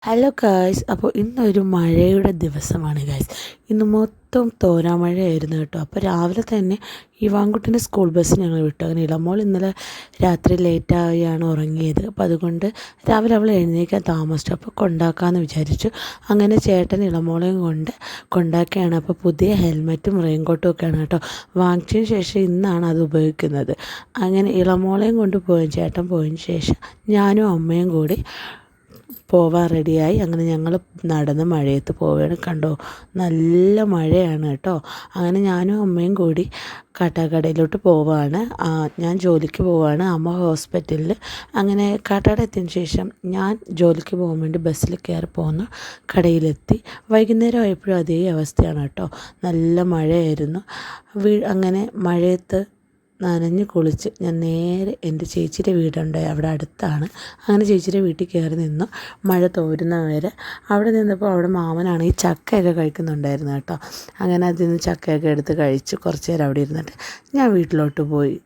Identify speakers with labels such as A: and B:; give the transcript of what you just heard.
A: Hello guys, അപ്പോൾ ഇന്നൊരു മഴയുടെ ദിവസമാണ് ഗായ്സ്. ഇന്ന് മൊത്തം തോരാമഴയായിരുന്നു കേട്ടോ. അപ്പോൾ രാവിലെ തന്നെ ഇവാൻകുട്ടൻ്റെ സ്കൂൾ ബസ് ഞങ്ങൾ വിട്ടു. അങ്ങനെ ഇളമോൾ ഇന്നലെ രാത്രി ലേറ്റായാണ് ഉറങ്ങിയത്. അപ്പോൾ അതുകൊണ്ട് രാവിലെ അവൾ എഴുന്നേൽക്കാൻ താമസിച്ചു. അപ്പോൾ കൊണ്ടാക്കാമെന്ന് വിചാരിച്ചു. അങ്ങനെ ചേട്ടൻ ഇളമോളെയും കൊണ്ട് കൊണ്ടാക്കുകയാണ്. അപ്പോൾ പുതിയ ഹെൽമറ്റും റെയിൻകോട്ടും ഒക്കെയാണ് കേട്ടോ വാങ്ങിച്ചതിന് ശേഷം ഇന്നാണ് അത് ഉപയോഗിക്കുന്നത്. അങ്ങനെ ഇളമോളെയും കൊണ്ട് ചേട്ടൻ പോയതിന് ശേഷം ഞാനും അമ്മയും കൂടി പോവാൻ റെഡിയായി. അങ്ങനെ ഞങ്ങൾ നടന്ന് മഴയത്ത് പോവുകയാണ്. കണ്ടോ, നല്ല മഴയാണ് കേട്ടോ. അങ്ങനെ ഞാനും അമ്മയും കൂടി കാട്ടാക്കടയിലോട്ട് പോവാണ്. ഞാൻ ജോലിക്ക് പോവാണ്, അമ്മ ഹോസ്പിറ്റലിൽ. അങ്ങനെ കാട്ടാക്കട എത്തിയതിന് ശേഷം ഞാൻ ജോലിക്ക് പോകാൻ വേണ്ടി ബസ്സിൽ കയറി പോകുന്ന കടയിലെത്തി. വൈകുന്നേരം ആയപ്പോഴും അതേ അവസ്ഥയാണ് കേട്ടോ, നല്ല മഴയായിരുന്നു. അങ്ങനെ മഴയത്ത് നനഞ്ഞ് കുളിച്ച് ഞാൻ നേരെ എൻ്റെ ചേച്ചിയുടെ വീടുണ്ട്, അവിടെ അടുത്താണ്. അങ്ങനെ ചേച്ചിയുടെ വീട്ടിൽ കയറി നിന്നു മഴ തോരുന്നവരെ. അവിടെ നിന്നപ്പോൾ അവിടെ മാമനാണെങ്കിൽ ചക്കയൊക്കെ കഴിക്കുന്നുണ്ടായിരുന്നു കേട്ടോ. അങ്ങനെ അതിൽ നിന്ന് ചക്കയൊക്കെ എടുത്ത് കഴിച്ച് കുറച്ച് നേരം അവിടെ ഇരുന്നിട്ട് ഞാൻ വീട്ടിലോട്ട് പോയി.